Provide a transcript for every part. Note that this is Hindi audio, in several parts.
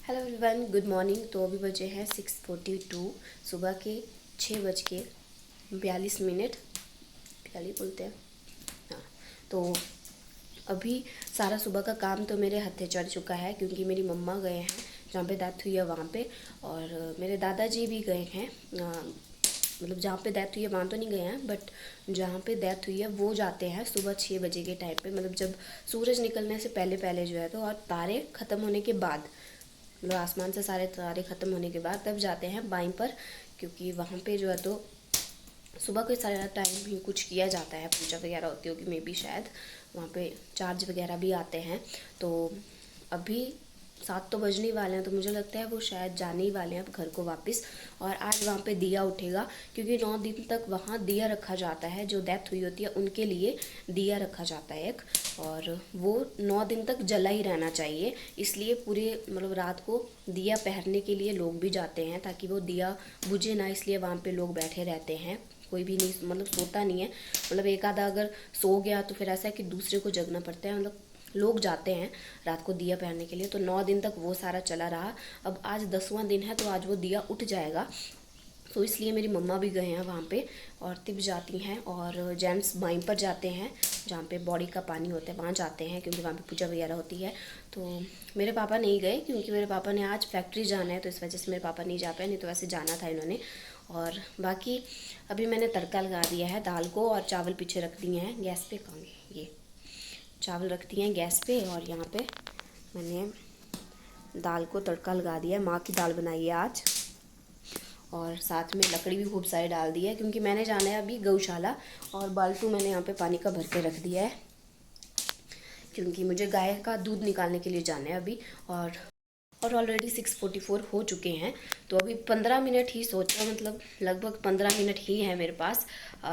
Hello everyone, good morning. तो अभी बजे हैं 6:42, सुबह के 6:42। 42 बोलते हैं। हाँ, तो अभी सारा सुबह का काम तो मेरे हत्थे चढ़ चुका है, क्योंकि मेरी मम्मा गए हैं जहाँ पे डेथ हुई है वहाँ पे, और मेरे दादाजी भी गए हैं। मतलब जहाँ पे डेथ हुई है वहाँ तो नहीं गए हैं, बट जहाँ पे डेथ हुई है वो जाते हैं सुबह 6 बजे के टाइम पे, मतलब जब सूरज निकलने से पहले पहले जो है, तो और तारे ख़त्म होने के बाद, मतलब आसमान से सारे तारे ख़त्म होने के बाद तब जाते हैं बाइं पर, क्योंकि वहाँ पे जो है तो सुबह के सारा टाइम भी कुछ किया जाता है, पूजा वगैरह होती होगी मे बी, शायद वहाँ पे चार्ज वगैरह भी आते हैं। तो अभी 7 तो बजने वाले हैं, तो मुझे लगता है वो शायद जाने ही वाले हैं अब घर को वापस। और आज वहाँ पे दिया उठेगा, क्योंकि 9 दिन तक वहाँ दिया रखा जाता है, जो डेथ हुई होती है उनके लिए दिया रखा जाता है एक, और वो 9 दिन तक जला ही रहना चाहिए। इसलिए पूरे मतलब रात को दिया पहनने के लिए लोग भी जाते हैं, ताकि वो दिया बुझे ना, इसलिए वहाँ पे लोग बैठे रहते हैं। कोई भी नहीं, मतलब सोता नहीं है, मतलब एक आधा अगर सो गया तो फिर ऐसा है कि दूसरे को जगना पड़ता है, मतलब लोग जाते हैं रात को दिया पहनने के लिए। तो 9 दिन तक वो सारा चला रहा। अब आज 10वां दिन है, तो आज वो दिया उठ जाएगा। तो इसलिए मेरी मम्मा भी गए हैं वहाँ पे, और तिब जाती हैं, और जेंट्स बाइं पर जाते हैं जहाँ पे बॉडी का पानी होता है, वहाँ जाते हैं, क्योंकि वहाँ पे पूजा वगैरह होती है। तो मेरे पापा नहीं गए, क्योंकि मेरे पापा ने आज फैक्ट्री जाना है, तो इस वजह से मेरे पापा नहीं जा पाए, नहीं तो वैसे जाना था इन्होंने। और बाकी अभी मैंने तड़का लगा दिया है दाल को, और चावल पीछे रख दिए हैं गैस पे। कहाँ गए ये चावल? रख दिए हैं गैस पे, और यहाँ पे मैंने दाल को तड़का लगा दिया है। माँ की दाल बनाई है आज, और साथ में लकड़ी भी खूब सारी डाल दी है, क्योंकि मैंने जाना है अभी गौशाला, और बाल्टू मैंने यहाँ पे पानी का भर के रख दिया है, क्योंकि मुझे गाय का दूध निकालने के लिए जाना है अभी। और ऑलरेडी 6:44 हो चुके हैं, तो अभी 15 मिनट ही सोचा, मतलब लगभग 15 मिनट ही है मेरे पास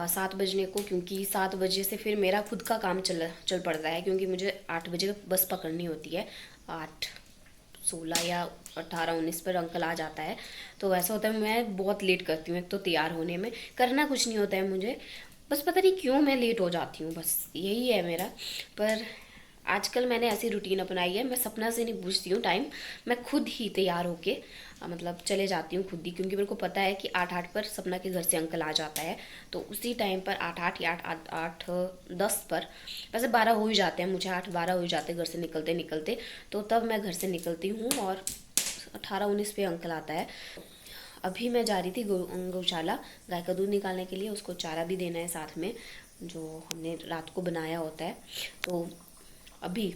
7 बजने को, क्योंकि 7 बजे से फिर मेरा खुद का काम चल पड़ता है, क्योंकि मुझे 8 बजे बस पकड़नी होती है। 8:16 या 18:19 पर अंकल आ जाता है। तो ऐसा होता है मैं बहुत लेट करती हूँ, एक तो तैयार होने में, करना कुछ नहीं होता है मुझे, बस पता नहीं क्यों मैं लेट हो जाती हूँ, बस यही है मेरा। पर आजकल मैंने ऐसी रूटीन अपनाई है, मैं सपना से नहीं पूछती हूँ टाइम, मैं खुद ही तैयार होके मतलब चले जाती हूँ खुद ही, क्योंकि मेरे को पता है कि 8:08 पर सपना के घर से अंकल आ जाता है। तो उसी टाइम पर 8:08 या 8:10 पर, वैसे 12 हो ही जाते हैं, मुझे 8:12 हो ही जाते हैं घर से निकलते निकलते, तो तब मैं घर से निकलती हूँ, और 18:19 पे अंकल आता है। अभी मैं जा रही थी गौशाला गाय का दूध निकालने के लिए, उसको चारा भी देना है साथ में, जो हमने रात को बनाया होता है। तो अभी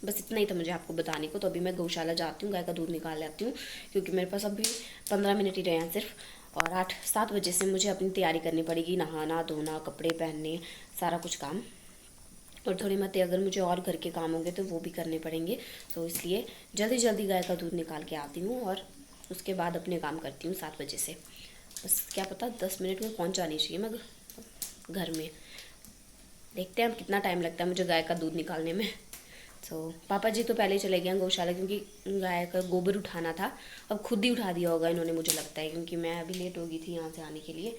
बस इतना ही था मुझे आपको बताने को। तो अभी मैं गौशाला जाती हूँ, गाय का दूध निकाल लाती हूँ, क्योंकि मेरे पास अभी 15 मिनट ही रहे हैं सिर्फ, और 8-7 बजे से मुझे अपनी तैयारी करनी पड़ेगी, नहाना धोना कपड़े पहनने सारा कुछ काम, और थोड़ी मत अगर मुझे और घर के काम होंगे तो वो भी करने पड़ेंगे। तो इसलिए जल्दी जल्दी गाय का दूध निकाल के आती हूँ, और उसके बाद अपने काम करती हूँ 7 बजे से। बस क्या पता 10 मिनट में पहुँच जानी चाहिए मैं घर में। देखते हैं अब कितना टाइम लगता है मुझे गाय का दूध निकालने में। तो पापा जी तो पहले ही चले गए हैं गौशाला, क्योंकि गाय का गोबर उठाना था, अब खुद ही उठा दिया होगा इन्होंने, मुझे लगता है, क्योंकि मैं अभी लेट हो गई थी यहाँ से आने के लिए।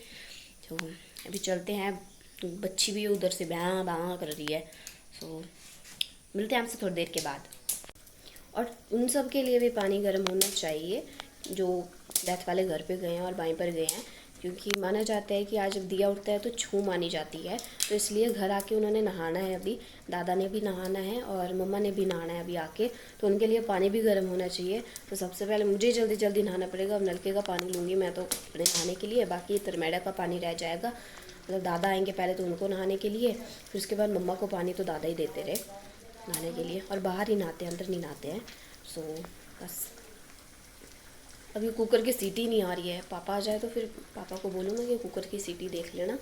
तो अभी चलते हैं, बच्ची भी उधर से ब्याँ बाँ कर रही है। तो मिलते हैं आपसे थोड़ी देर के बाद। और उन सब के लिए भी पानी गर्म होना चाहिए जो डेथ वाले घर पे गए हैं और बाएं पर गए हैं, क्योंकि माना जाता है कि आज जब दिया उठता है तो छू मानी जाती है। तो इसलिए घर आके उन्होंने नहाना है, अभी दादा ने भी नहाना है और मम्मा ने भी नहाना है अभी आके, तो उनके लिए पानी भी गर्म होना चाहिए। तो सबसे पहले मुझे जल्दी जल्दी नहाना पड़ेगा। अब नलके का पानी लूँगी मैं तो अपने नहाने के लिए, बाकी तरमेड़ा का पानी रह जाएगा, मतलब दादा आएंगे पहले तो उनको नहाने के लिए, फिर उसके बाद मम्मा को पानी तो दादा ही देते रहे नहाने के लिए, और बाहर ही नहाते हैं, अंदर नहीं नहाते हैं। सो बस अभी कुकर की सीटी नहीं आ रही है, पापा आ जाए तो फिर पापा को बोलूँगा कि कुकर की सीटी देख लेना,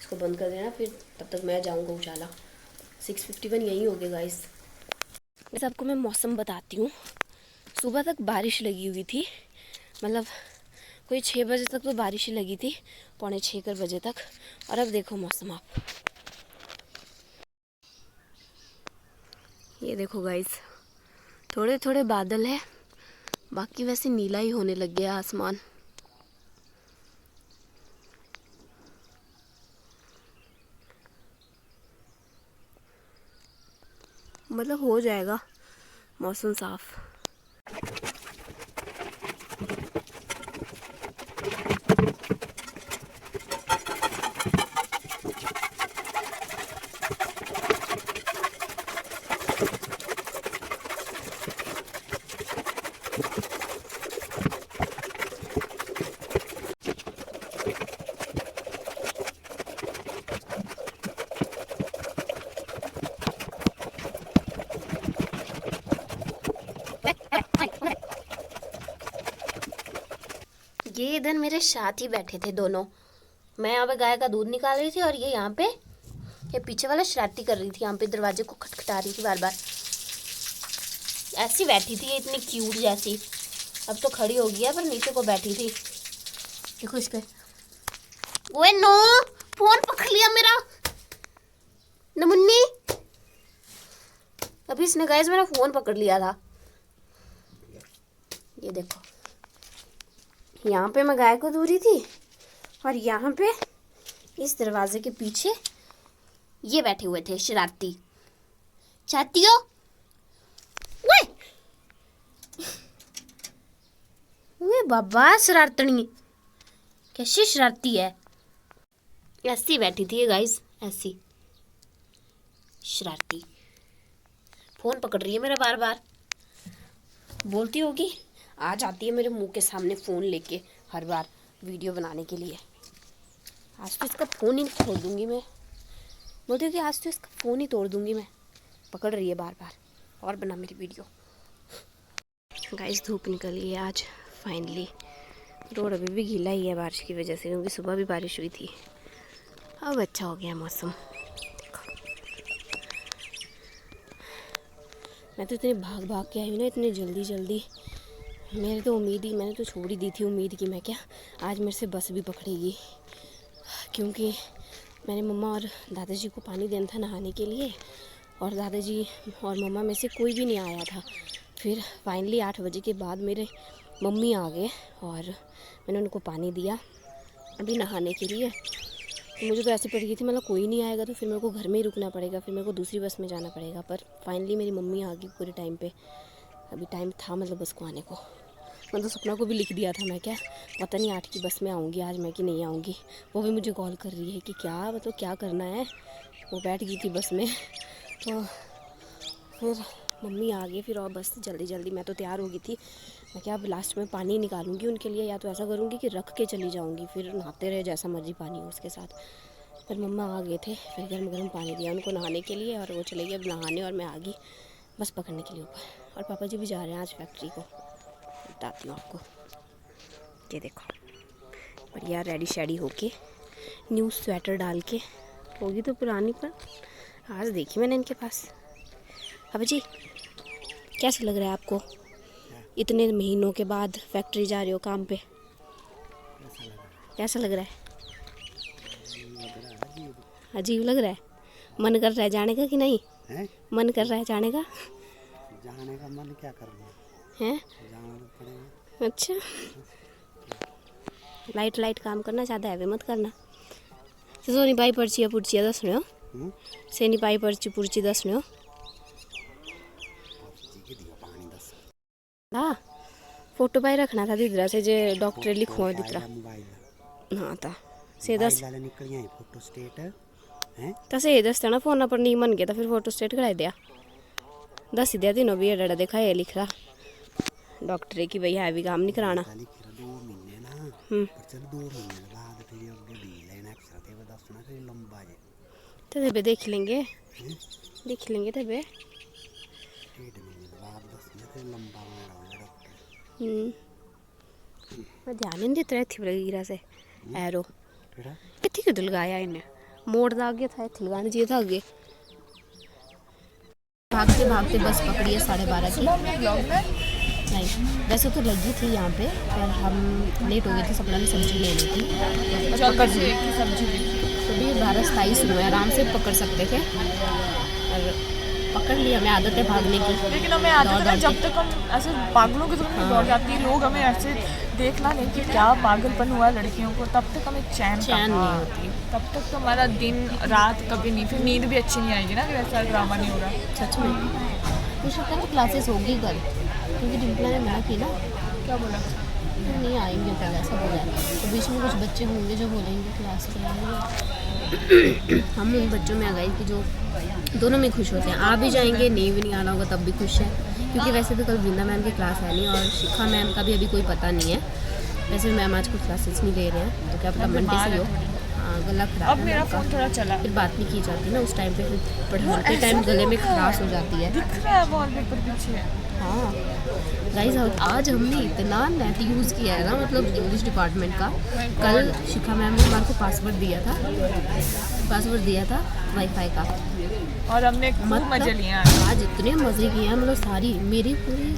इसको बंद कर देना, फिर तब तक मैं जाऊँगा उजाला। 6:51 यहीं हो गए गाइस। वैसे आपको मैं मौसम बताती हूँ, सुबह तक बारिश लगी हुई थी, मतलब कोई 6 बजे तक तो बारिश ही लगी थी, 5:45 बजे तक। और अब देखो मौसम आप, ये देखो गाइस, थोड़े थोड़े बादल है, बाकी वैसे नीला ही होने लग गया आसमान। मतलब हो जाएगा मौसम साफ। ये इधर मेरे साथ ही बैठे थे दोनों। मैं यहाँ पे गाय का दूध निकाल रही थी और ये यहाँ पे ये पीछे वाला शरारती कर रही थी, यहाँ पे दरवाजे को खटखटा रही थी बार बार। ऐसी बैठी थी ये, इतनी क्यूट जैसी। अब तो खड़ी हो गई है पर नीचे को बैठी थी। देखो इसके। ओए नो, फोन पकड़ लिया मेरा नमुन्नी। अभी इसने गाइस मेरा फोन पकड़ लिया था। ये देखो, यहाँ पे मैं गाय को धो रही थी और यहाँ पे इस दरवाजे के पीछे ये बैठे हुए थे शरारती। चाहती हो? वे बाबा शरारतनी, कैसी शरारती है। ऐसी बैठी थी ये गाइस, ऐसी शरारती। फोन पकड़ रही है मेरा बार बार। बोलती होगी, आ जाती है मेरे मुंह के सामने फ़ोन लेके हर बार वीडियो बनाने के लिए। आज तो इसका फ़ोन ही तोड़ दूंगी मैं। बोलती होगी आज तो इसका फ़ोन ही तोड़ दूंगी मैं। पकड़ रही है बार बार और बना मेरी वीडियो। गाइस धूप निकल गई आज फाइनली। रोड अभी भी गीला ही है बारिश की वजह से, क्योंकि सुबह भी बारिश हुई थी। अब अच्छा हो गया मौसम। देखो मैं तो इतने भाग भाग के आई हूँ ना, इतने जल्दी जल्दी। मैंने तो छोड़ ही दी थी उम्मीद कि मैं क्या आज मेरे से बस भी पकड़ेगी, क्योंकि मैंने मम्मा और दादाजी को पानी देना था नहाने के लिए और दादाजी और मम्मा में से कोई भी नहीं आया था। फिर फाइनली 8 बजे के बाद मेरे मम्मी आ गए और मैंने उनको पानी दिया अभी नहाने के लिए। तो मुझे तो ऐसे पड़ गई थी मतलब कोई नहीं आएगा तो फिर मेरे को घर में ही रुकना पड़ेगा, फिर मेरे को दूसरी बस में जाना पड़ेगा। पर फाइनली मेरी मम्मी आ गई पूरे टाइम पे। अभी टाइम था मतलब बस को आने को। मैं तो सपना को भी लिख दिया था, मैं क्या पता नहीं 8 की बस में आऊँगी आज मैं कि नहीं आऊँगी। वो भी मुझे कॉल कर रही है कि क्या मतलब क्या करना है। वो बैठ गई थी बस में तो फिर मम्मी आ गई फिर और बस जल्दी जल्दी। मैं तो तैयार हो गई थी, मैं क्या अब लास्ट में पानी निकालूंगी उनके लिए, या तो ऐसा करूँगी कि रख के चली जाऊँगी, फिर नहाते रहे जैसा मर्जी पानी हो उसके साथ। फिर मम्मा आ गए थे, फिर गर्म गर्म पानी दिया उनको नहाने के लिए और वो चले गए अब नहाने और मैं आ गई बस पकड़ने के लिए ऊपर। और पापा जी भी जा रहे हैं आज फैक्ट्री को, बताती हूँ आपको। ये देखो बढ़िया रेडी शेडी होके, न्यू स्वेटर डाल के। होगी तो पुरानी पर आज देखी मैंने इनके पास। अब जी कैसा लग रहा है आपको इतने महीनों के बाद फैक्ट्री जा रहे हो काम पे? कैसा लग रहा है? अजीब लग रहा है। मन कर रहा है जाने का कि नहीं है? मन कर रहा है जाने का? जाने का मन क्या कर रहा है? जाना पड़ेगा। अच्छा लाइट काम करना, ज़्यादा हैवी मत करना। सोनी पाई पर्चियाँ पुर्चियाँ दस रहे हो, सेनी पाई पर्ची पुर्ची दस रहे हो। हाँ फोटो पाई रखना था दीदरा से जे डॉक्टर लिखवा दीदरा। हाँ था से दस फोटो स्टेट है तो से दस ना फोन पर नहीं मन गया तो फिर फोटो स्टेट करा दिया। दस ही दिया तीनों भी डरा देखा ये लिख रहा डॉक्टर की भैया हैवी काम नहीं कराना। 2 महीने ना चल 2 महीने बाद फिर अगे भी लेना एक्स्ट्रा ते दसना फिर लंबा जे तो तबे देख लेंगे तबे 1 महीने बाद दसना फिर लंबा बनाना डॉक्टर। मैं ध्यान नहीं देता थी गिरा से एरो केड़ा कितनी क्यों लगाया इन्हें मोड़ दा गया था लगाना चाहिए था आगे। भागते भागते बस पकड़ी है 12:30 की। नहीं वैसे तो लगी थी यहाँ पे पर हम लेट हो गए थे, सपना में सब्जी लेनी थी पकड़ सब्जी तो भी 12:27 हुए आराम से पकड़ सकते थे और पकड़ लिया। हमें आदत है भागने की, लेकिन हमें आदत है जब तक हम ऐसे पागलों की तरफ नहीं दौड़ जाती लोग हमें ऐसे देखना नहीं कि क्या पागलपन हुआ है लड़कियों को, तब तक हमें चैन नहीं होती। तब तक तो हमारा दिन रात कभी नहीं, फिर नींद भी अच्छी नहीं आएगी ना, फिर ऐसा ड्रामा नहीं होगा। सच में कुछ तो क्लासेस होगी कल। क्योंकि डिम्पला ने मना की ना, क्या बोला? नहीं आएंगे कल, ऐसा बोला है। तो बीच में कुछ बच्चे होंगे जो बोलेंगे क्लास के आएंगे। हम उन बच्चों में आ गए कि जो दोनों में खुश होते हैं, आ भी जाएंगे, नहीं भी नहीं आना होगा तब भी खुश है। क्योंकि वैसे तो कल वृंदा मैम की क्लास है नहीं और शिखा मैम का भी अभी कोई पता नहीं है। वैसे मैम आज कुछ क्लासेस नहीं ले रहे हैं, तो क्या पता मंडे से हो। हाँ, गला खराब अब मेरा फ़ोन थोड़ा चला, फिर बात नहीं की जाती ना उस टाइम पे, फिर पढ़ाते टाइम गले में खराश हो जाती है। दिख रहा है वॉलपेपर पीछे। हाँ गाइस, आज हमने इतना नेट यूज़ किया है ना, मतलब इंग्लिश डिपार्टमेंट का। कल शिखा मैम ने हमारे को पासवर्ड दिया था वाईफाई का, और हमने खूब मजे लिए हैं। आज इतने मज़े किए हैं, मतलब सारी मेरी पूरी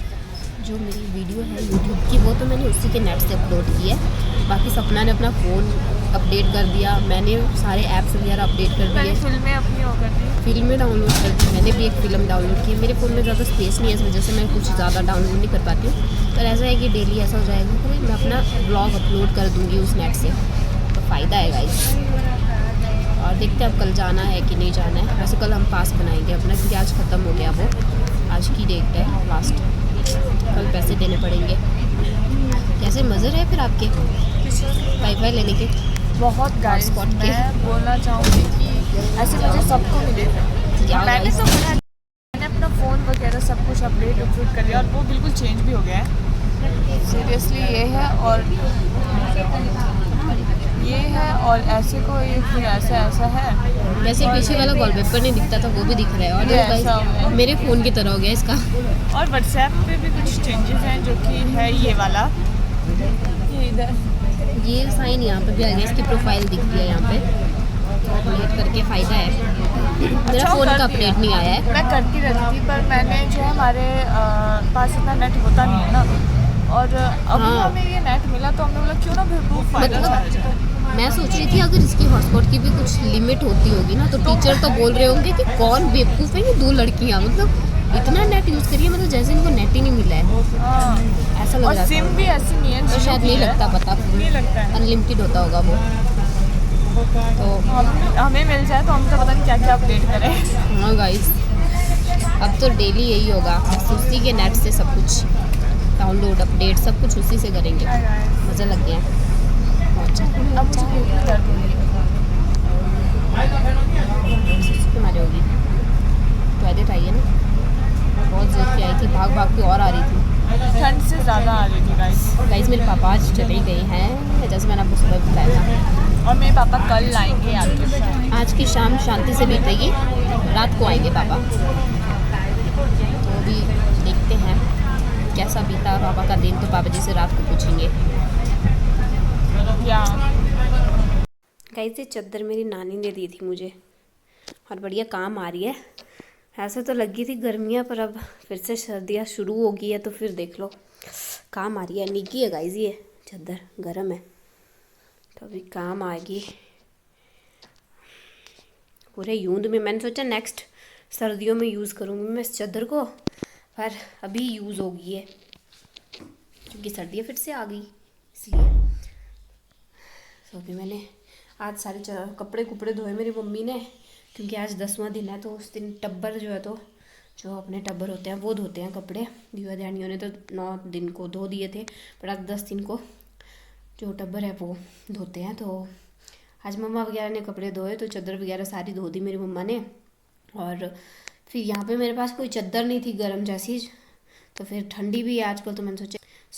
जो मेरी वीडियो है यूट्यूब की, वो तो मैंने उसी के नेट से अपलोड की है। बाकी सपना ने अपना फ़ोन अपडेट कर दिया, मैंने सारे ऐप्स वगैरह अपडेट कर दिए, फिल्में अपनी हो कर दी, फिल्में डाउनलोड कर दी। मैंने भी एक फ़िल्म डाउनलोड की है। मेरे फ़ोन में ज़्यादा स्पेस नहीं है, इस वजह से मैं कुछ ज़्यादा डाउनलोड नहीं कर पाती हूँ। पर ऐसा है कि डेली ऐसा हो जाएगा कि मैं अपना ब्लॉग अपलोड कर दूँगी उस नेट से, तो फ़ायदा है गाइस। और देखते हैं अब कल जाना है कि नहीं जाना है। वैसे कल हम पास बनाएंगे अपना, क्योंकि आज ख़त्म हो गया वो, आज की डेट है लास्ट, कल पैसे देने पड़ेंगे। कैसे मज़े रहे फिर आपके वाईफाई लेने के? बहुत गाइस। हॉटस्पॉट के मैं बोलना चाहूँगी कि ऐसे मुझे सबको मिले थे। क्या मैंने guys? तो मैंने अपना फ़ोन वगैरह सब कुछ अपडेट कर लिया और वो बिल्कुल चेंज भी हो गया है। सीरियसली ये है और ऐसे को ये फिर ऐसा है। वैसे पीछे वाला वॉलपेपर नहीं दिखता था, वो भी दिख रहा है। और ये देखो ऐसा हो गाइस, गया। मेरे फ़ोन की तरह हो गया इसका। और व्हाट्सएप पे भी कुछ चेंजेस हैं, जो कि है ये वाला, ये इधर ये साइन यहाँ पे भी आ गया, इसकी प्रोफाइल दिख रही है यहाँ पे, अपडेट करके फ़ायदा है। मेरा फ़ोन का अपडेट नहीं आया है। मैं करती रहती थी, पर मैंने जो है हमारे पास इतना नेट होता नहीं है ना, और अभी हाँ। हमें ये नेट मिला तो हमने बोला क्यों ना भरपूर फायदा उठाया जाए। मैं सोच रही थी अगर इसकी हॉटस्पॉट की भी कुछ लिमिट होती होगी ना, तो टीचर तो बोल रहे होंगे कि कौन बेवकूफ़ है ये दो लड़कियाँ, मतलब इतना नेट यूज़ करिए, मतलब जैसे इनको नेट ही नहीं मिला है, हाँ। ऐसा लग और रहा था। सिम भी ऐसी नहीं है, तो जियो शायद की नहीं है। लगता, पता नहीं लगता है। अनलिमिटेड होता होगा वो। तो हमें मिल जाए तो हम तो पता नहीं क्या क्या अपडेट करें। हाँ गाइस, अब तो डेली यही होगा, उसी के नेट से सब कुछ डाउनलोड अपडेट सब कुछ उसी से करेंगे। मज़ा लग गया बहुत अच्छा। अब मुझे पेट में दर्द हो रही है। तुम्हारे होगी टॉयलेट आई है ना, बहुत जोर की आई थी, भाग भाग के और आ रही थी। ठंड से ज़्यादा आ रही थी गाइस मेरे पापा आज चले गए हैं, जैसे मैंने आपको सुबह बताया था। और मेरे पापा कल लाएंगे आपके साथ। आज की शाम शांति से बीतेगी, रात को आएंगे पापा। तो अभी देखते हैं कैसा बीता पापा का दिन, तो पापा जी से रात को पूछेंगे। क्या गाइस ये चादर मेरी नानी ने दी थी मुझे, और बढ़िया काम आ रही है। ऐसे तो लगी थी गर्मियाँ, पर अब फिर से सर्दियाँ शुरू हो गई है, तो फिर देख लो काम आ रही है। निकी है गाइस ये चादर, गर्म है तो अभी काम आएगी पूरे यूंद में। मैंने सोचा नेक्स्ट सर्दियों में यूज़ करूँगी मैं इस चादर को, पर अभी यूज़ हो गई है क्योंकि सर्दियाँ फिर से आ गई, इसलिए। तो अभी मैंने आज सारे कपड़े कुपड़े धोए मेरी मम्मी ने, क्योंकि आज 10वां दिन है, तो उस दिन टब्बर जो है, तो जो अपने टब्बर होते हैं वो धोते हैं कपड़े। दीवा ध्यानियों ने तो 9 दिन को धो दिए थे, पर आज 10 दिन को जो टब्बर है वो धोते हैं। तो आज मम्मा वगैरह ने कपड़े धोए, तो चादर वगैरह सारी धो दी मेरी मम्मा ने। और फिर यहाँ पे मेरे पास कोई चादर नहीं थी गर्म जैसी, तो फिर ठंडी भी है आजकल, तो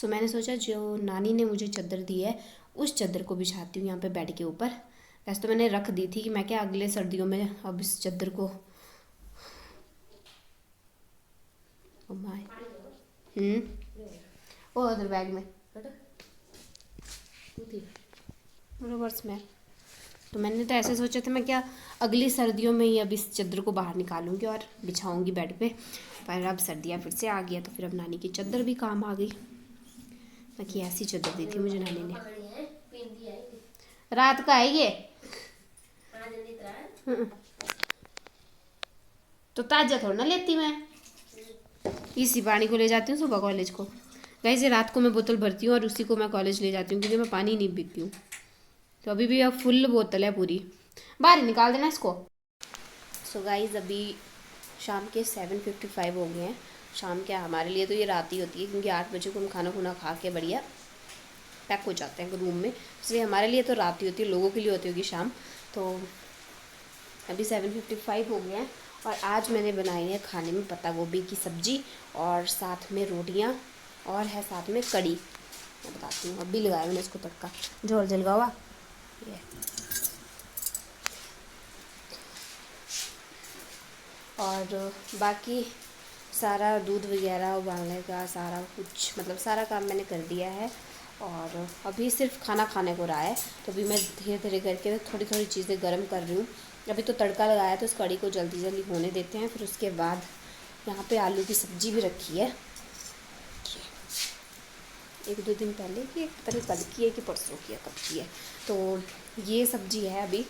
मैंने सोचा जो नानी ने मुझे चादर दी है उस चादर को बिछाती हूँ यहाँ पे बेड के ऊपर। वैसे तो मैंने रख दी थी कि मैं क्या अगले सर्दियों में अब इस चादर को वो उधर बैग में पर्स में। तो मैंने तो ऐसे सोचा था मैं क्या अगली सर्दियों में ही अब इस चादर को बाहर निकालूंगी और बिछाऊंगी बेड पे, पर अब सर्दियाँ फिर से आ गया, तो फिर अब नानी की चादर भी काम आ गई। बाकी ऐसी चादर दी थी मुझे नानी ने, रात का है ये, तो ताजा थोड़ा ना लेती मैं, इसी पानी को ले जाती हूँ सुबह कॉलेज को। गाइस ये रात को मैं बोतल भरती हूँ और उसी को मैं कॉलेज ले जाती हूँ, क्योंकि मैं पानी नहीं पीती हूँ। तो अभी भी अब फुल बोतल है पूरी, बाहर निकाल देना इसको। सो गाइस अभी शाम के 7:55 हो गए हैं, शाम के, हमारे लिए तो ये रात ही होती है क्योंकि 8 बजे को हम खाना खुना खा के बढ़िया पैक हो जाते हैं रूम में, इसलिए हमारे लिए तो रात ही होती है, लोगों के लिए होती होगी शाम। तो अभी 7:55 हो गए हैं और आज मैंने बनाई है खाने में पत्ता गोभी की सब्ज़ी और साथ में रोटियां और है साथ में कड़ी। मैं बताती हूँ, अभी लगाया मैंने इसको तड़का, झोल जलगा हुआ ये। और बाकी सारा दूध वगैरह उबालने का सारा कुछ मतलब सारा काम मैंने कर दिया है और अभी सिर्फ खाना खाने को रहा है। तो अभी मैं धीरे धीरे करके थोड़ी थोड़ी चीज़ें गर्म कर रही हूँ। अभी तो तड़का लगाया तो इस कड़ी को जल्दी जल्दी होने देते हैं, फिर उसके बाद यहाँ पे आलू की सब्ज़ी भी रखी है, 1-2 दिन पहले की, पता नहीं कल की है कि परसों की है, कब की है। तो ये सब्ज़ी है, अभी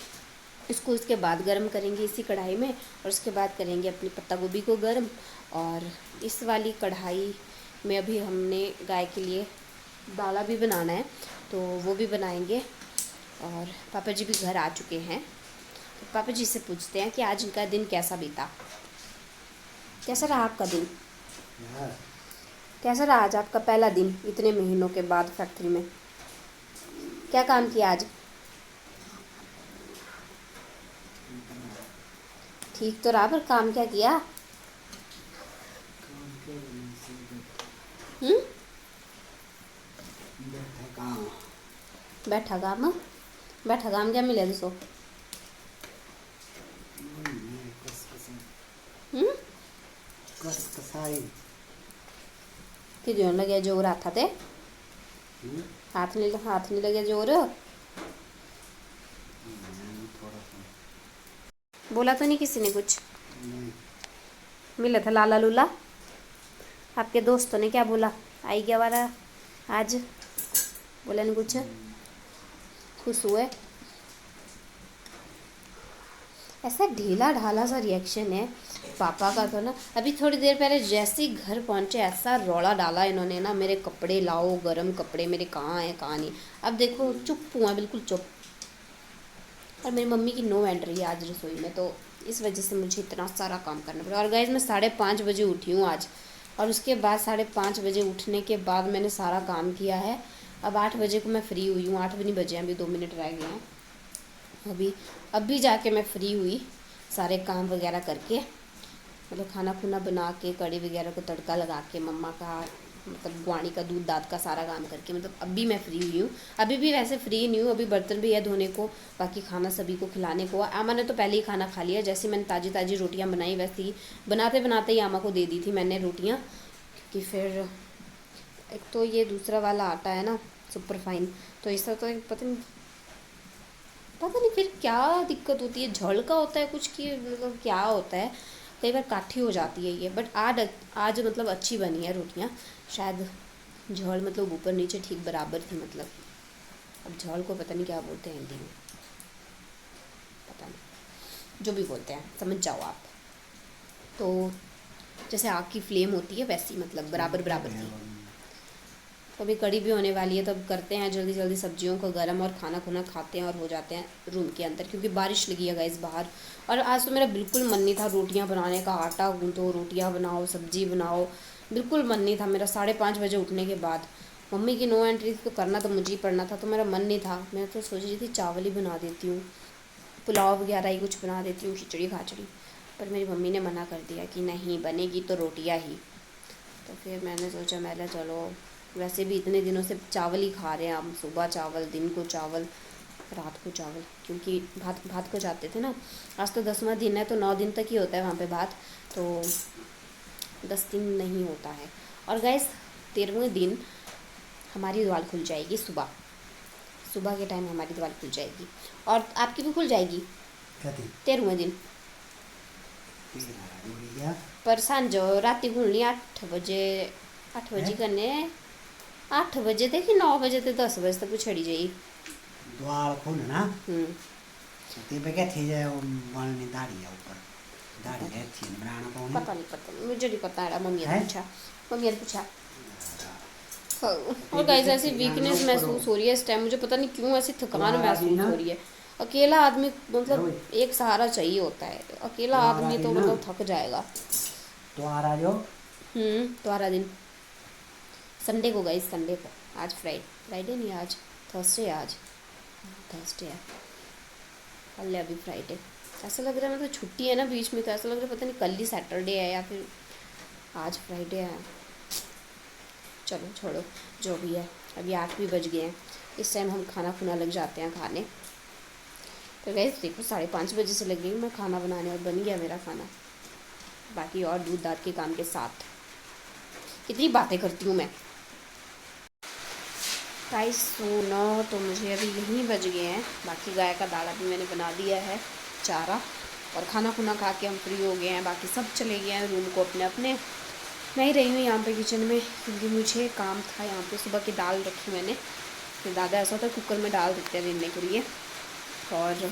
इसको इसके बाद गर्म करेंगे इसी कढ़ाई में और उसके बाद करेंगे अपनी पत्ता गोभी को गर्म। और इस वाली कढ़ाई में अभी हमने गाय के लिए दाला भी बनाना है तो वो भी बनाएंगे। और पापा जी भी घर आ चुके हैं, तो पापा जी से पूछते हैं कि आज इनका दिन कैसा बीता, कैसा रहा आपका दिन, कैसा रहा आज आपका पहला दिन इतने महीनों के बाद फैक्ट्री में, क्या काम किया आज? ठीक तो रहा पर काम क्या किया? बैठा काम, बैठा काम क्या मिले दसो? कि जोर लगे जोर हाथा ते, हाथ नहीं लगे जोर? बोला तो नहीं किसी ने कुछ? मिला था लाला लूला? आपके दोस्तों ने क्या बोला? आई क्या वाला आज? बोला नहीं कुछ? खुश हुए? ऐसा ढीला ढाला सा रिएक्शन है पापा का तो ना। अभी थोड़ी देर पहले जैसे ही घर पहुंचे ऐसा रौला डाला इन्होंने ना, मेरे कपड़े लाओ, गरम कपड़े मेरे कहाँ हैं कहाँ नहीं। अब देखो चुप हुआ, बिल्कुल चुप। और मेरी मम्मी की नो एंट्री है आज रसोई में, तो इस वजह से मुझे इतना सारा काम करना पड़ा। और गाइस मैं 5:30 बजे उठी हूँ आज, और उसके बाद 5:30 बजे उठने के बाद मैंने सारा काम किया है। अब 8 बजे को मैं फ्री हुई हूँ, 8 भी नहीं बजे हैं, अभी 2 मिनट रह गए हैं। अभी जाके मैं फ्री हुई सारे काम वगैरह करके, मतलब खाना खुना बना के कड़ी वगैरह को तड़का लगा के मम्मा का मतलब गुआनी का दूध दाद का सारा काम करके, मतलब अभी मैं फ्री हुई हूँ। अभी भी वैसे फ्री नहीं हूँ, अभी बर्तन भी है धोने को, बाकी खाना सभी को खिलाने को। आमा ने तो पहले ही खाना खा लिया, जैसे मैंने ताज़ी ताज़ी रोटियाँ बनाई वैसे ही बनाते बनाते ही आमा को दे दी थी मैंने रोटियाँ, क्योंकि फिर एक तो ये दूसरा वाला आटा है ना सुपर फाइन, तो इसका तो पता नहीं फिर क्या दिक्कत होती है, झड़ का होता है कुछ की मतलब क्या होता है, कई बार काठी हो जाती है ये। बट आज मतलब अच्छी बनी है रोटियाँ, शायद झड़ मतलब ऊपर नीचे ठीक बराबर थी, मतलब अब झड़ को पता नहीं क्या बोलते हैं हिंदी में, पता नहीं, जो भी बोलते हैं समझ जाओ आप। तो जैसे आग की फ्लेम होती है वैसी मतलब बराबर बराबर थी। तो अभी कड़ी भी होने वाली है, तो अब करते हैं जल्दी जल्दी सब्जियों को गर्म और खाना खुना खाते हैं और हो जाते हैं रूम के अंदर, क्योंकि बारिश लगी है गाइस बाहर। और आज तो मेरा बिल्कुल मन नहीं था रोटियां बनाने का, आटा गूंथो रोटियां बनाओ सब्जी बनाओ, बिल्कुल मन नहीं था मेरा। 5:30 बजे उठने के बाद मम्मी की नो एंट्री तो करना तो मुझे ही पड़ना था, तो मेरा मन नहीं था। मैं तो सोच रही थी चावल ही बना देती हूँ, पुलाव वगैरह ही कुछ बना देती हूँ, खिचड़ी खाचड़ी, पर मेरी मम्मी ने मना कर दिया कि नहीं बनेगी तो रोटियाँ ही। तो फिर मैंने सोचा मैंने चलो वैसे भी इतने दिनों से चावल ही खा रहे हैं हम, सुबह चावल, दिन को चावल, रात को चावल, क्योंकि भात को जाते थे ना। आज तो 10वां दिन है तो 9 दिन तक ही होता है वहाँ पे भात, तो 10 दिन नहीं होता है। और गाइस 13वें दिन हमारी द्वार खुल जाएगी, सुबह के टाइम हमारी द्वार खुल जाएगी, और आपकी भी खुल जाएगी 13वें दिन। पर सांझो राती खुलनी 8 बजे कन्ने 8 बजे तक कि 9 बजे तक 10 बजे तक छड़ी जाई द्वार खोलना। ते पे क्या थी जाए वो वालनी दाढ़ी है ऊपर, दाढ़ी है थी बनाना तो पता नहीं मुझे नहीं पता है, मम्मी ने पूछा। और गाइस ऐसी वीकनेस महसूस हो रही है इस टाइम, मुझे पता नहीं क्यों ऐसी थकान महसूस हो रही है। अकेला आदमी मतलब एक सहारा चाहिए होता है, अकेला आदमी तो मतलब थक जाएगा। तो आ रहा जो तुम्हारा दिन संडे को गई, संडे को। आज फ्राइडे नहीं, आज थर्सडे है। आज थर्सडे है, कल है अभी फ्राइडे। ऐसा लग रहा है मतलब छुट्टी है ना बीच में, तो ऐसा लग रहा है पता नहीं कल ही सैटरडे है या फिर आज फ्राइडे है। चलो छोड़ो, जो भी है। अभी 8 भी बज गए हैं। इस टाइम हम खाना खुना लग जाते हैं खाने। तो गैस देखो 5:30 बजे से लग गई मैं खाना बनाने, और बन गया मेरा खाना। बाकी और दूध दाद के काम के साथ कितनी बातें करती हूँ मैं। गाइस सोना तो मुझे अभी यहीं बज गए हैं। बाकी गाय का दाना भी मैंने बना दिया है, चारा, और खाना खुना खा के हम फ्री हो गए हैं। बाकी सब चले गए हैं रूम को अपने अपने। मैं ही रही हूँ यहाँ पे किचन में, क्योंकि मुझे काम था यहाँ पे। सुबह की दाल रखी मैंने, फिर दादा ऐसा होता है कुकर में डाल देते हैं लेने के लिए। और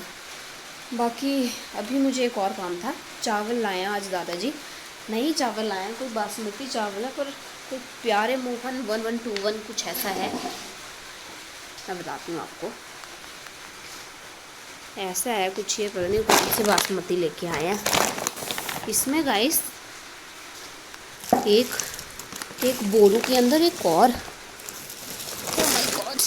बाकी अभी मुझे एक और काम था। चावल लाए हैं आज दादाजी, नई चावल लाए हैं। कोई बासमती चावल है, पर कोई प्यारे मोहन 1121 कुछ ऐसा है, मैं बताती हूँ आपको। ऐसा है कुछ, ये पता नहीं कौन से बासमती लेके आए हैं। इसमें गाइस एक बोरू के अंदर एक और, ओह माय गॉड,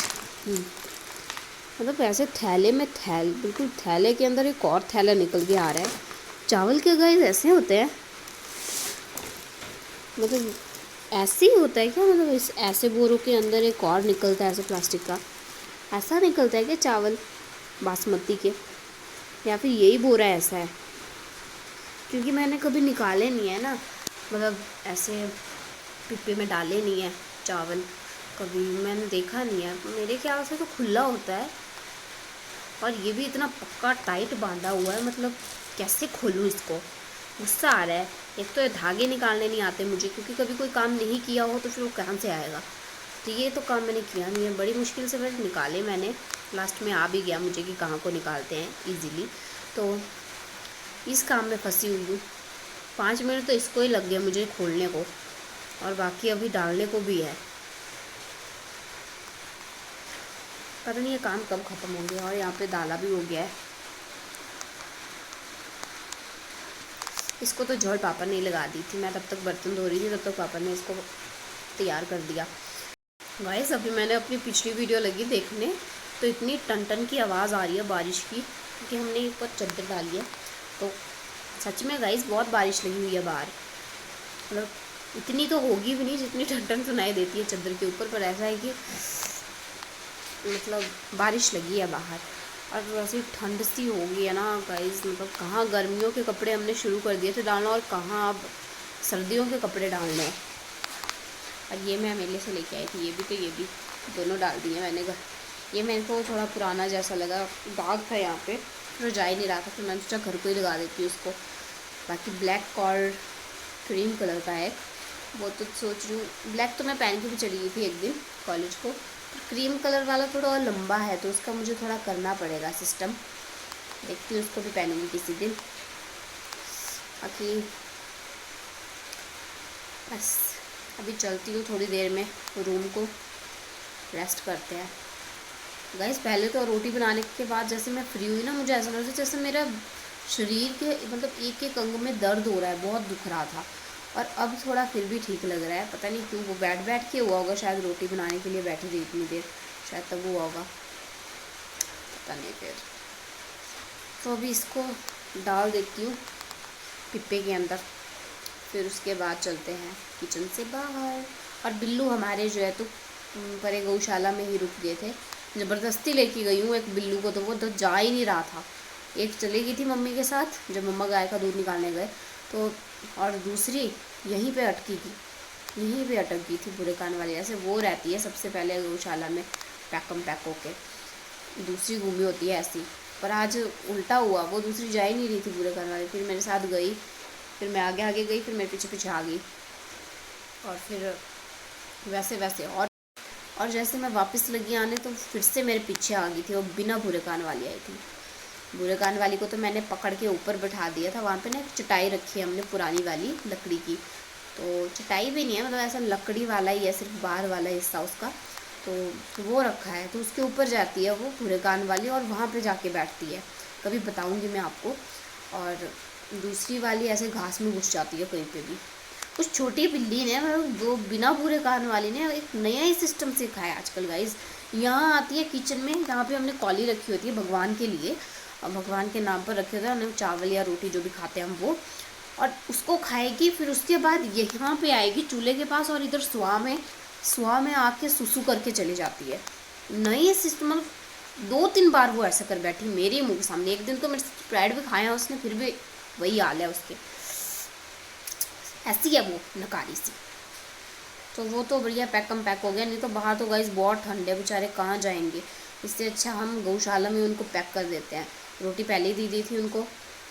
मतलब ऐसे थैले में बिल्कुल थैले के अंदर एक और थैला निकल के आ रहा है। चावल के गाइस ऐसे होते हैं, मतलब ऐसे ही होता है क्या? मतलब इस ऐसे बोरों के अंदर एक और निकलता है ऐसे प्लास्टिक का, ऐसा निकलता है क्या चावल बासमती के? या फिर यही बोरा ऐसा है? क्योंकि मैंने कभी निकाले नहीं है ना, मतलब ऐसे पिप्पे में डाले नहीं है चावल, कभी मैंने देखा नहीं है। मेरे ख्याल से तो खुला होता है, और ये भी इतना पक्का टाइट बांधा हुआ है, मतलब कैसे खोलूँ इसको? गुस्सा आ रहा है। एक तो ये धागे निकालने नहीं आते मुझे, क्योंकि कभी कोई काम नहीं किया हो तो फिर वो कहाँ से आएगा। तो ये तो काम मैंने किया नहीं है, बड़ी मुश्किल से बस निकाले मैंने। लास्ट में आ भी गया मुझे कि कहाँ को निकालते हैं इजीली। तो इस काम में फंसी हुई हूँ। 5 मिनट तो इसको ही लग गया मुझे खोलने को, और बाकी अभी डालने को भी है। पता नहीं ये काम कब ख़त्म हो गया। और यहाँ पे दाला भी हो गया है। इसको तो झोल पापा ने लगा दी थी, मैं तब तक बर्तन धो रही थी, तब तक पापा ने इसको तैयार कर दिया। गाइस अभी मैंने अपनी पिछली वीडियो लगी देखने, तो इतनी टन की आवाज़ आ रही है बारिश की, क्योंकि हमने ऊपर चादर डाली है। तो सच में गाइस बहुत बारिश लगी हुई है बाहर, मतलब इतनी तो होगी भी नहीं जितनी टन सुनाई देती है चादर के ऊपर, पर ऐसा है कि मतलब बारिश लगी है बाहर। और वैसे ठंड सी हो गई है ना गाइस, मतलब कहाँ गर्मियों के कपड़े हमने शुरू कर दिए थे डालना, और कहाँ अब सर्दियों के कपड़े डालने हैं। और ये मैं मेले से लेके आई थी, ये भी दोनों डाल दिए मैंने घर। ये मेरे को थोड़ा पुराना जैसा लगा, दाग था यहाँ पे, फिर जा ही नहीं रहा था, फिर मैंने सोचा घर को ही लगा देती हूँ इसको। बाकी ब्लैक और क्रीम कलर का है, वो तो सोच रही हूँ। ब्लैक तो मैं पहन के भी चली गई थी एक दिन कॉलेज को, क्रीम कलर वाला थोड़ा और लंबा है, तो उसका मुझे थोड़ा करना पड़ेगा सिस्टम। देखती हूँ, उसको भी पहनूंगी किसी दिन। बाकी बस अभी चलती हूँ थोड़ी देर में रूम को, रेस्ट करते हैं। गाइस पहले तो रोटी बनाने के बाद जैसे मैं फ्री हुई ना, मुझे ऐसा लग रहा था जैसे मेरा शरीर के मतलब एक एक अंग में दर्द हो रहा है, बहुत दुख रहा था। और अब थोड़ा फिर भी ठीक लग रहा है, पता नहीं क्यों। वो बैठ के हुआ होगा शायद, रोटी बनाने के लिए बैठी रही इतनी देर, शायद तब हुआ होगा, पता नहीं। फिर तो अभी इसको डाल देती हूँ पिप्पे के अंदर, फिर उसके बाद चलते हैं किचन से बाहर। और बिल्लू हमारे जो है तो परे गौशाला में ही रुक गए थे, ज़बरदस्ती लेके गई हूँ एक बिल्लू को, तो वो तो जा ही नहीं रहा था। एक चली गई थी मम्मी के साथ जब मम्मा गाय का दूध निकालने गए, तो और दूसरी यहीं पे अटकी थी, यहीं पे अटक गई थी बुरे कान वाली। ऐसे वो रहती है सबसे पहले गौशाला में पैकम पैक होके, दूसरी घूमी होती है ऐसी। पर आज उल्टा हुआ, वो दूसरी जा ही नहीं रही थी बुरे कान वाली। फिर मेरे साथ गई, फिर मैं आगे आगे गई, फिर मेरे पीछे पीछे आ गई, और फिर वैसे और जैसे मैं वापस लगी आने तो फिर से मेरे पीछे आ गई थी। वो बिना बुरे कान वाली आई थी। बुरे कान वाली को तो मैंने पकड़ के ऊपर बैठा दिया था। वहाँ पे ना एक चटाई रखी है हमने पुरानी वाली लकड़ी की, तो चटाई भी नहीं है, मतलब ऐसा लकड़ी वाला ही है, सिर्फ बाहर वाला हिस्सा उसका, तो वो रखा है। तो उसके ऊपर जाती है वो बुरे कान वाली, और वहाँ पे जाके बैठती है, कभी बताऊँगी मैं आपको। और दूसरी वाली ऐसे घास में घुस जाती है कहीं पे भी। उस छोटी बिल्ली ने, मतलब जो बिना पूरे कान वाली ने, एक नया ही सिस्टम सिखाया आजकल गाइज। यहाँ आती है किचन में, जहाँ पे हमने कौली रखी होती है भगवान के लिए, और भगवान के नाम पर रखे होते हैं हमने चावल या रोटी जो भी खाते हैं हम वो, और उसको खाएगी। फिर उसके बाद यहाँ पे आएगी चूल्हे के पास, और इधर सुहा में आके सुसु करके चली जाती है। नई सिस्टम, मतलब 2-3 बार वो ऐसा कर बैठी मेरे मुंह के सामने। एक दिन तो मेरे स्प्रेड भी खाया उसने, फिर भी वही हाल है उसके। ऐसी है वो नकारी सी। तो वो तो बढ़िया पैकम पैक हो गया, नहीं तो बाहर तो गाइस बहुत ठंड है, बेचारे कहाँ जाएंगे। इससे अच्छा हम गौशाला में उनको पैक कर देते हैं। रोटी पहले ही दी थी उनको,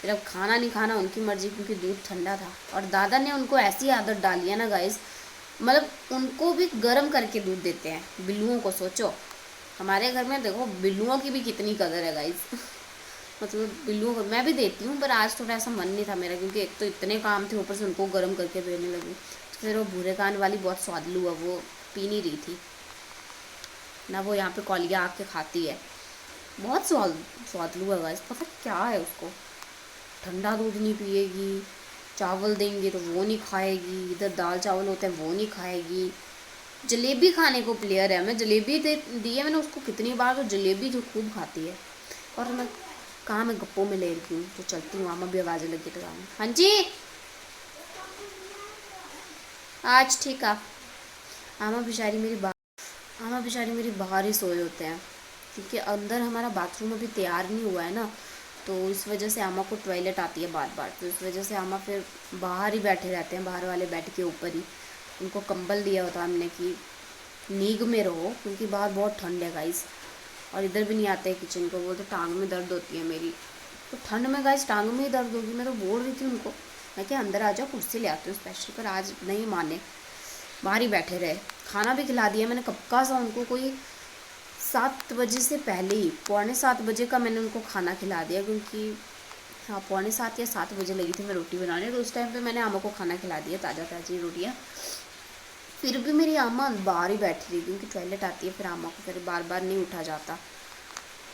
फिर अब खाना नहीं खाना उनकी मर्जी, क्योंकि दूध ठंडा था। और दादा ने उनको ऐसी आदत डाली है ना गाइस, मतलब उनको भी गर्म करके दूध देते हैं बिल्लुओं को। सोचो हमारे घर में देखो बिल्लुओं की भी कितनी कदर है गाइस। मतलब बिल्लुओं को मैं भी देती हूँ, पर आज थोड़ा ऐसा मन नहीं था मेरा, क्योंकि एक तो इतने काम थे, ऊपर से उनको गर्म करके देने लगी। फिर वो भूरे कान वाली बहुत स्वादलू है, वो पी नहीं रही थी ना, वो यहाँ पे कौलिया आके खाती है। बहुत स्वादलू है गाइस, पता क्या है उसको। ठंडा दूध नहीं पिएगी, चावल देंगे तो वो नहीं खाएगी, इधर दाल चावल होते हैं वो नहीं खाएगी। जलेबी खाने को प्लेयर है, मैं जलेबी दी है मैंने उसको कितनी बार, तो जलेबी जो खूब खाती है। और मैं कहाँ मैं गप्पों में ले रही हूँ, तो चलती हूँ। आमा भी आवाज़ें लगी तो हाँ जी आज ठीक है। आमा बेचारी मेरी बाहर ही सोए होते हैं, क्योंकि अंदर हमारा बाथरूम अभी तैयार नहीं हुआ है ना, तो इस वजह से आमा को टॉयलेट आती है बार बार। तो इस वजह से आमा फिर बाहर ही बैठे रहते हैं, बाहर वाले बेड के ऊपर ही। उनको कंबल दिया होता हमने कि नीग में रहो, क्योंकि बाहर बहुत ठंड है गाइस। और इधर भी नहीं आते हैं किचन को, बोलते टांग में दर्द होती है मेरी। तो ठंड में गाइस टांग में ही दर्द होगी। मैं तो बोल रही थी उनको, मैं क्या अंदर आ जाओ, कुर्सी ले आती हूँ स्पेशल, पर आज नहीं माने, बाहर ही बैठे रहे। खाना भी खिला दिया मैंने कब का सा उनको, कोई 7 बजे से पहले ही, 6:45 बजे का मैंने उनको खाना खिला दिया, क्योंकि हाँ 6:45 या 7 बजे लगी थी मैं रोटी बनाने, तो उस टाइम पे मैंने आमा को खाना खिला दिया, ताज़ी रोटियाँ। फिर भी मेरी आमा बाहर ही बैठी रही, क्योंकि टॉयलेट आती है, फिर आमा को फिर बार बार नहीं उठा जाता,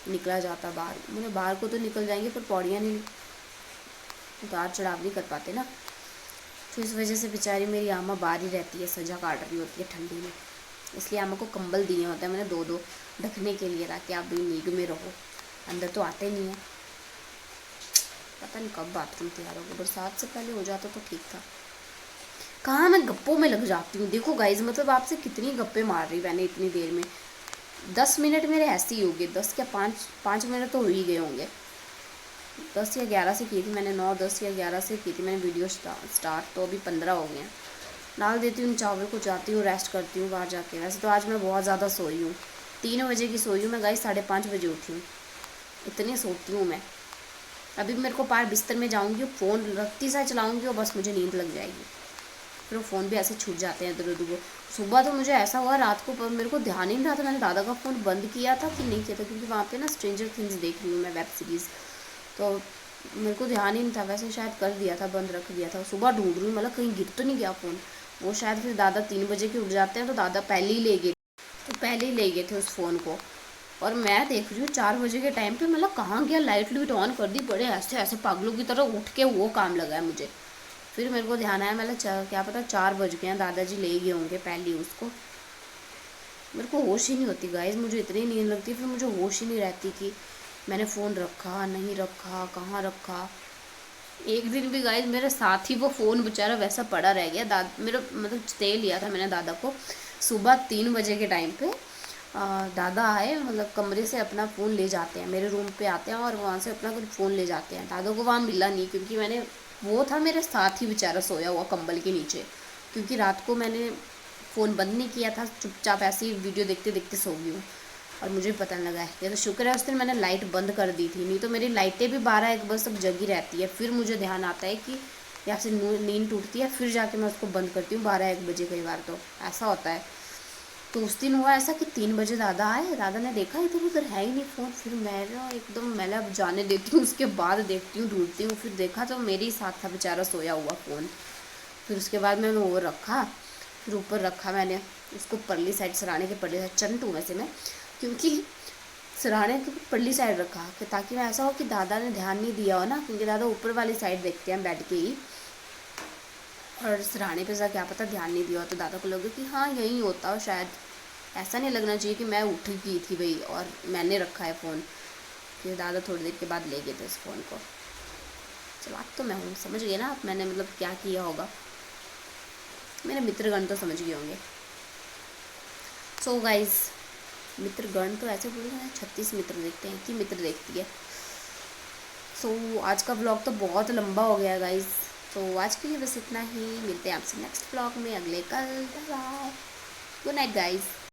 निकला जाता बाहर। मुझे बाहर को तो निकल जाएंगे, पर पौड़ियाँ नहीं, उतार चढ़ाव नहीं कर पाते ना। तो इस वजह से बेचारी मेरी आमा बाहर ही रहती है, सजा काट रही होती है ठंडी में। इसलिए आमा को कंबल दिए होते हैं मैंने 2-2 ढकने के लिए, ताकि आप भी नीग में रहो। अंदर तो आते नहीं है, पता नहीं कब बाथरूम तैयार होगा। बरसात से पहले हो जाता तो ठीक था। कहाँ मैं गप्पों में लग जाती हूँ। देखो गाइज, मतलब आपसे कितनी गप्पे मार रही मैंने इतनी देर में। 10 मिनट मेरे ऐसे ही हो गए, 10 या 5 मिनट तो हो ही गए होंगे। 10 या 11 से की थी मैंने, 9, 10 या 11 से की थी मैंने वीडियो स्टार्ट, तो अभी 15 हो गए हैं। डाल देती हूँ चावल को, जाती हूँ रेस्ट करती हूँ बाहर जाके। वैसे तो आज मैं बहुत ज़्यादा सोई हूँ, 3 बजे की सोई हूँ मैं गाइस, 5:30 बजे उठी हूँ। इतनी सोती हूँ मैं। अभी मेरे को पार बिस्तर में जाऊँगी, फ़ोन रखती सा चलाऊँगी और बस मुझे नींद लग जाएगी। फिर वो फ़ोन भी ऐसे छूट जाते हैं इधर उधर को। सुबह तो मुझे ऐसा हुआ, रात को पर मेरे को ध्यान ही नहीं रहा था मैंने दादा का फ़ोन बंद किया था कि नहीं किया था, क्योंकि वहाँ पे ना स्ट्रेंजर थिंग्स देख रही हूँ मैं, वेब सीरीज़, तो मेरे को ध्यान ही नहीं था। वैसे शायद कर दिया था, बंद रख दिया था। सुबह ढूंढ रही हूँ, मतलब कहीं गिर तो नहीं गया फ़ोन। वो शायद फिर दादा 3 बजे के उठ जाते हैं, तो दादा पहले ही ले गए थे उस फ़ोन को। और मैं देख रही हूँ 4 बजे के टाइम पे, मतलब कहाँ गया, लाइट लूट ऑन कर दी, बड़े ऐसे पागलों की तरह उठ के वो काम लगा है मुझे। फिर मेरे को ध्यान आया, मतलब क्या पता 4 बज गए हैं, दादाजी ले गए होंगे पहले उसको। मेरे को होश ही नहीं होती गाइस, मुझे इतनी नींद लगती है, फिर मुझे होश ही नहीं रहती कि मैंने फ़ोन रखा नहीं रखा, कहाँ रखा। एक दिन भी गाइस मेरे साथ ही वो फ़ोन बेचारा वैसा पड़ा रह गया। मेरा मतलब दे लिया था मैंने दादा को सुबह 3 बजे के टाइम पे। दादा आए, मतलब कमरे से अपना फ़ोन ले जाते हैं, मेरे रूम पे आते हैं और वहाँ से अपना कुछ फ़ोन ले जाते हैं। दादा को वहाँ मिला नहीं, क्योंकि मैंने, वो था मेरे साथ ही बेचारा सोया हुआ कंबल के नीचे, क्योंकि रात को मैंने फ़ोन बंद नहीं किया था, चुपचाप ऐसे ही वीडियो देखते देखते सो गई हूँ और मुझे पता लगा है। ये तो शुक्र है उस दिन मैंने लाइट बंद कर दी थी, नहीं तो मेरी लाइटें भी 12-1 बजे तक जगी रहती है। फिर मुझे ध्यान आता है कि यहाँ से नींद टूटती है, फिर जाके मैं उसको बंद करती हूँ 12-1 बजे, कई बार तो ऐसा होता है। तो उस दिन हुआ ऐसा कि 3 बजे दादा आए, दादा ने देखा इधर उधर है ही नहीं फ़ोन। फिर मैं एकदम, मैंने अब जाने देती हूँ, उसके बाद देखती हूँ, ढूंढती हूँ। फिर देखा तो मेरे ही साथ था बेचारा सोया हुआ फ़ोन। फिर उसके बाद मैंने वो रखा, फिर ऊपर रखा मैंने उसको परली साइड, सराहने के परली साइड, चंटू में से मैं, क्योंकि सराहने की परली साइड रखा कि ताकि मैं ऐसा हो कि दादा ने ध्यान नहीं दिया हो ना, क्योंकि दादा ऊपर वाली साइड देखते हैं बेड के ही। और सराहने पे सा क्या पता ध्यान नहीं दिया, तो दादा को लगा कि हाँ यहीं होता हो शायद। ऐसा नहीं लगना चाहिए कि मैं उठ गई थी भाई और मैंने रखा है फ़ोन, फिर दादा थोड़ी देर के बाद ले गए थे इस फ़ोन को। चलाक तो मैं हूँ, समझ गए ना आप मैंने मतलब क्या किया होगा। मेरे मित्रगण तो समझ गए होंगे। सो गाइज, मित्रगण तो ऐसे बोलते हैं 36 मित्र देखते हैं कि मित्र देखती है। सो आज का व्लॉग तो बहुत लंबा हो गया गाइज। तो आज के लिए बस इतना ही, मिलते हैं आपसे नेक्स्ट व्लॉग में अगले कल। Good night guys.